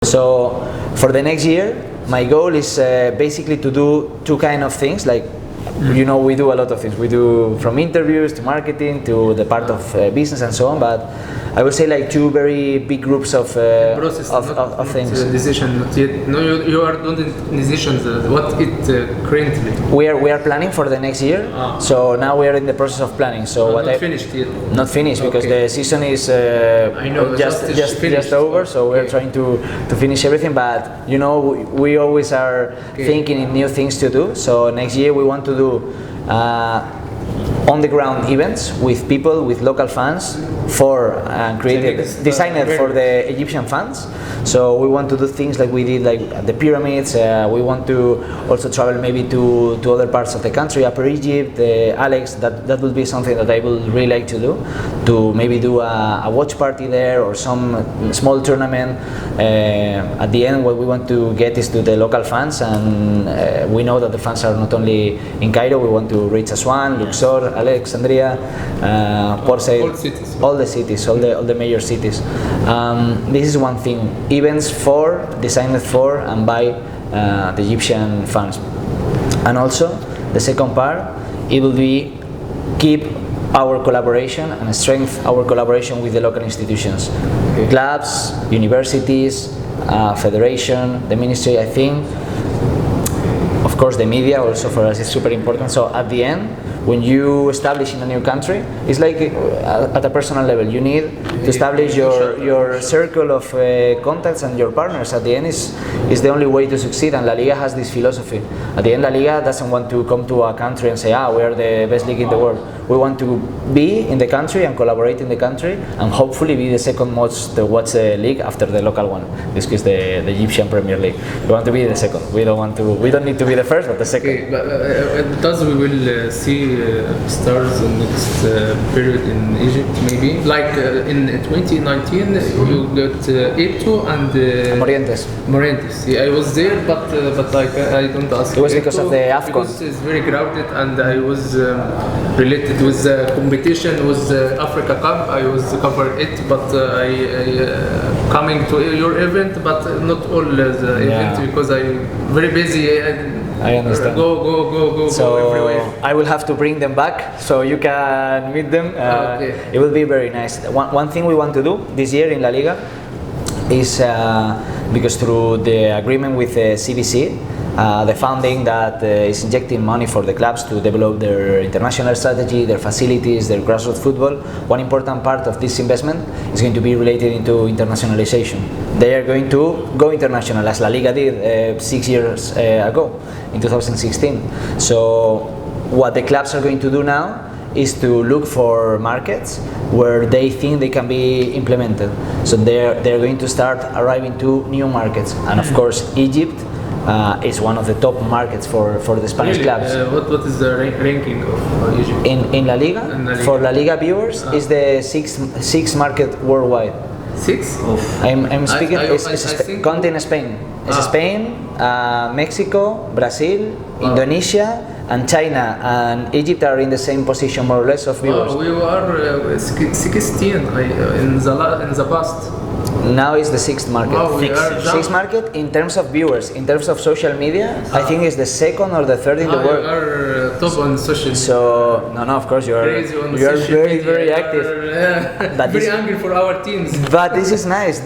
So for the next year, my goal is basically to do two kind of things. Like, we do a lot of things. We do from interviews to marketing to the part of business and so on. But I would say like two very big groups of Process, of things. Decision, not yet. No, you are doing decisions. What it currently? We are planning for the next year. So now we are in the process of planning. So Not finished yet. Not finished because Okay. the season is I know, just finished. over. So we're Okay. trying to finish everything. But we always are thinking in new things to do. So next year we want to do on the ground events with people, with local fans, for created designed for the Egyptian fans. So we want to do things like we did like at the pyramids. We want to also travel maybe to other parts of the country, Upper Egypt, Alex. That would be something that I would really like to do. To maybe do a watch party there or some small tournament. At the end, what we want to get is to the local fans, and we know that the fans are not only in Cairo. We want to reach Aswan, Luxor, Alexandria, Port Said, all the cities, all the major cities. This is one thing. Events designed for and by the Egyptian fans. And also, the second part, it will be keep our collaboration and strengthen our collaboration with the local institutions, clubs, universities, federation, the ministry. I think, of course, the media also for us is super important. So at the end, when you establish in a new country, it's like at a personal level. You need to establish your circle of contacts and your partners. At the end is the only way to succeed. And La Liga has this philosophy. At the end, La Liga doesn't want to come to a country and say, we are the best league in the world. We want to be in the country and collaborate in the country, and hopefully be the second most watched league after the local one. This is the Egyptian Premier League. We want to be the second. We don't need to be the first, but the second. Okay, but thus we will see stars in next period in Egypt, maybe like in 2019 you got Eto'o and Morientes. Yeah, I was there, but like I don't ask. It was because of the AFCON. Because it's very crowded, and I was related with the competition with the Africa Cup. I was covered it, but I coming to your event, but not all the event because I very busy. I understand. Go So everywhere. I will have to bring them back so you can meet them. It will be very nice. One thing we want to do this year in La Liga is because through the agreement with CBC, the funding that is injecting money for the clubs to develop their international strategy, their facilities, their grassroots football. One important part of this investment is going to be related into internationalization. They are going to go international as La Liga did 6 years ago in 2016. So what the clubs are going to do now is to look for markets where they think they can be implemented. So they're going to start arriving to new markets, and of course Egypt is one of the top markets for the Spanish clubs. What is the ranking of Egypt? In La Liga? For La Liga viewers, is the sixth market worldwide. Six? I'm speaking. I It's think- country in Spain. It's Spain, Mexico, Brazil, Indonesia, and China, and Egypt are in the same position more or less of viewers. We were 16 in the past. Now is the sixth market. Wow, we are down. Sixth market in terms of viewers. In terms of social media, I think it's the second or the third in the We world. are top on social media. So no, of course you are. Crazy on You are social very, media. very active. But Very this- angry for our teams. But this is nice.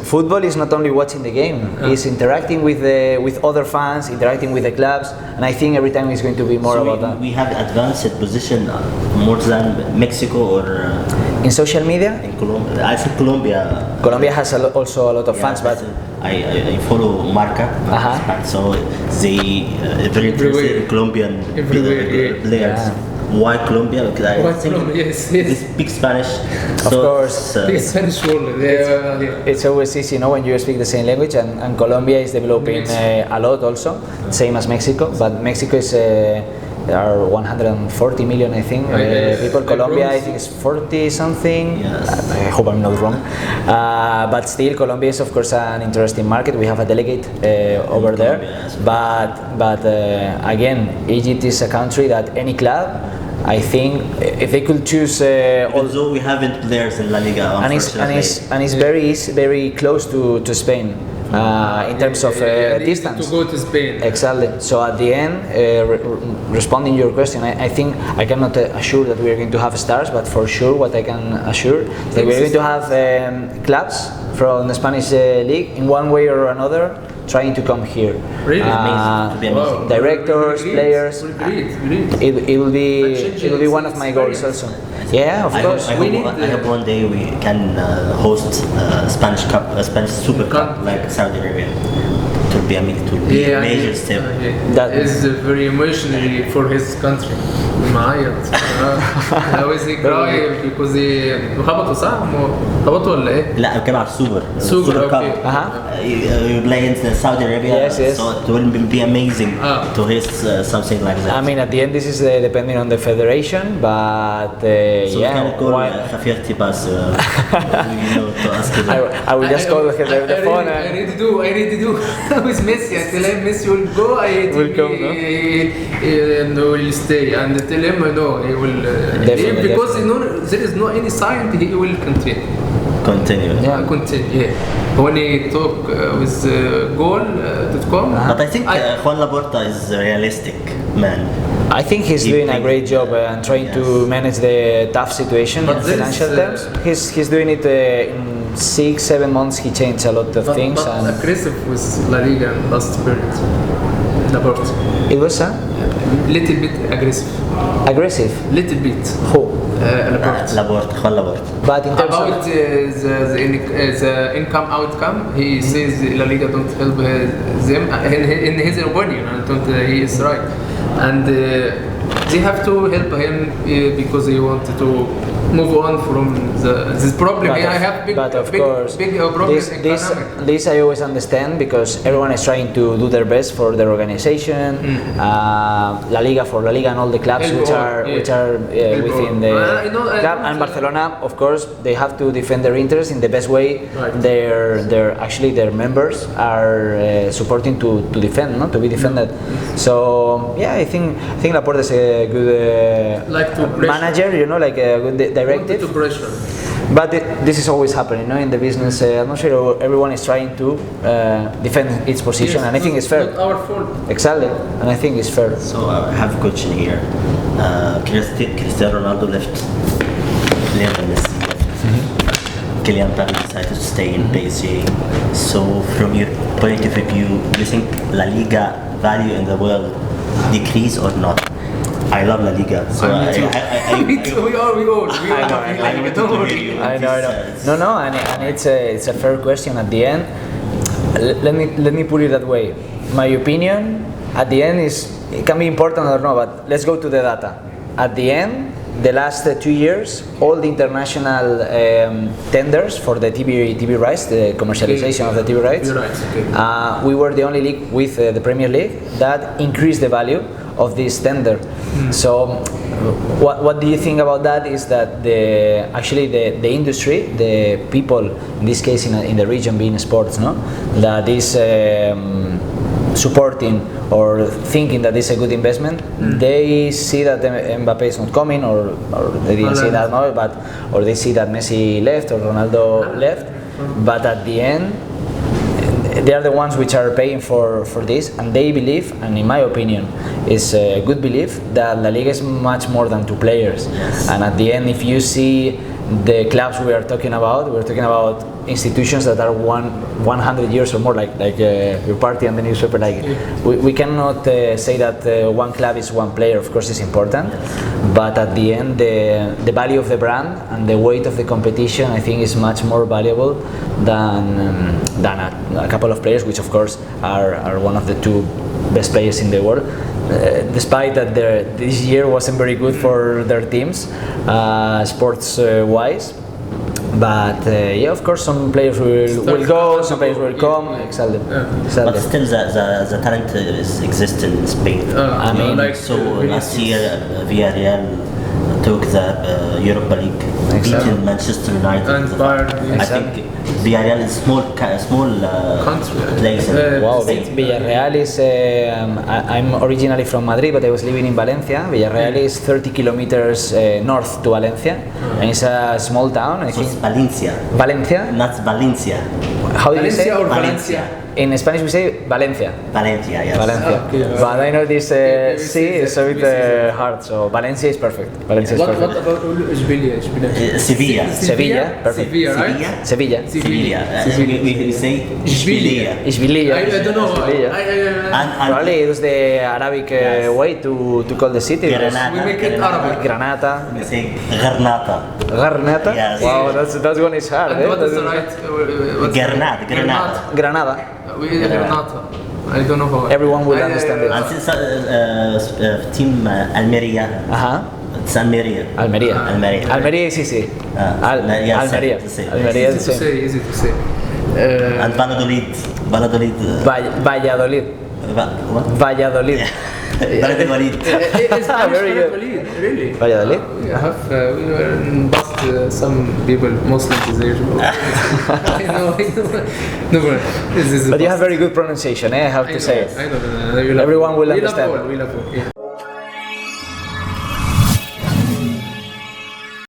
Football is not only watching the game. It's interacting with other fans, interacting with the clubs, and I think every time it's going to be more about that. We have advanced position more than Mexico or In social media, in Colombia. I think Colombia. Colombia has also a lot of fans, but I follow Marca, so they very Everywhere. interested in Colombian Everywhere, players. Why Colombia? Because I Why think Colombia? Yes. they speak Spanish. Of course. Big Spanish world. it's always easy, when you speak the same language, and Colombia is developing a lot also, same as Mexico, but Mexico is there are 140 million, I think, people. Colombia, I think, is 40 something. Yes. I hope I'm not wrong. But still, Colombia is of course an interesting market. We have a delegate over there. Colombia, yes. But again, Egypt is a country that any club, I think, if they could choose Although we haven't players in La Liga, and it's unfortunately. very close to Spain. in terms of and easy distance. to go to Spain. Exactly. So at the end, responding your question, I think I cannot assure that we are going to have stars, but for sure, what I can assure is that we are going to have clubs from the Spanish league in one way or another trying to come here. Really? Amazing. To be amazing. Directors, Great, players. great. It will be one of my goals also. Yeah, of course. I hope one day we can host Spanish Cup, a Spanish Super Cup like Saudi Arabia. It will be amazing. It will be a major step. That is very emotional for his country. معيط عاوز يكراي because هبطوا صح؟ هبطوا ولا ايه؟ لا بتكلم على السوبر Super, Cup. okay. You play in Saudi Arabia, Yes. so it will be amazing to host something like that. I mean, at the end, this is depending on the federation, but So we yeah. can call why- Javier Tebas, to ask him. I will just call the phone. I really do. With Messi, I tell him Messi will go. Will come, no? He will stay, and I tell him no, he will leave because there is no any sign he will continue. Continue. Yeah. Continue. Yeah. When he talk with goal.com, But I think Juan Laporta is a realistic man. I think he's You doing a think- great job and trying to manage the tough situation But in this, financial terms. He's doing it in 6-7 months. He changed a lot of things, but and aggressive with La Liga and last period. Laporta. it was Little bit aggressive. aggressive. Little bit. Who? Laporta. Juan Laporta. But in terms About of the income outcome, he says La Liga don't help them in his opinion. I don't. He is right, and they have to help him because he wanted to move on from this problem. But I of- have but of course, big problems. this I always understand because everyone is trying to do their best for their organization. La Liga for La Liga and all the clubs which are within the I club, and Barcelona, of course, they have to defend their interests in the best way. Right. Their members are supporting to defend, no, to be defended. So yeah, I think Laporte is a good Like to pressure. manager, like a good directive. To pressure. But this is always happening, in the business. I'm not sure everyone is trying to defend its position, Yes, and I think it's fair. Not our fault. Exactly, and I think it's fair. So I have a question here. Cristiano Ronaldo left. Lionel Messi left. Kylian Mbappe decided to stay in PSG. So from your point of view, do you think La Liga value in the world decrease or not? I love La Liga, so Me too. Me too. We all. Don't worry. I know. No, and it's a fair question at the end. Let me put it that way. My opinion at the end is it can be important or not, but let's go to the data. At the end, the last 2 years, all the international tenders for the TV rights, the commercialization of the TV rights, TV rights, okay. we were the only league with the Premier League that increased the value of this tender. So, what do you think about that? Is that the industry, the people, in this case in the region being sports, no, that is supporting or thinking that it's a good investment, they see that Mbappe is not coming, or they didn't see that, no, or they see that Messi left or Ronaldo left, but at the end, they are the ones which are paying for this, and they believe, and in my opinion, is a good belief, that La Liga is much more than 2 players. Yes. And at the end, if you see the clubs we're talking about institutions that are 100 years or more, like your party and the newspaper. We cannot say that one club is one player. Of course, it's important, but at the end, the value of the brand and the weight of the competition, I think, is much more valuable than a couple of players, which of course are one of the 2 best players in the world. Despite that this year wasn't very good for their teams, sports-wise. But yeah, of course, some players will go, some players will come. Exactly. But still, the talent exists in Spain. I mean, so last year, Villarreal took the Europa League, beating Manchester United. And Bayern. I think Villarreal is small place. Wow, Villarreal is. I'm originally from Madrid, but I was living in Valencia. Villarreal is 30 kilometers north to Valencia, and it's a small town. I So think it's Valencia, Valencia. not Valencia. How do you say? Valencia or Valencia. Valencia? In Spanish we say Valencia. Valencia, yes. Valencia. Okay. But I know this Okay, we C see is that, a we bit see that. hard, so Valencia is perfect. Valencia is What perfect. about Ishbilia? Sevilla. Sevilla, perfect. Sevilla, right? Sevilla. Sevilla. Sevilla. We say Ishbilia. Ishbilia. I don't know. Ishbilia. And Probably it was the Arabic Yes. way to call the city. because Granada. We make it Arabic. Granata. We say Granata. Granata? Yes. Wow, that one is hard. And eh? what is the right? What's the- Granada. Granada. We Granata. I don't know how. Everyone will understand it. And since team Almeria. Ajá. It's Almeria. Almería. Almeria. Almería is easy. yeah, Almería. same, same. Almería is Easy the to same. say. Easy to say. And Valladolid. Valladolid. Valladolid. What? Valladolid. Valladolid. It's Very good. really. Valladolid? We have we were in past some people Muslims there. I know. No, but this is. But you have very good pronunciation, I have to say. I know. Everyone will understand. We love all. Yeah.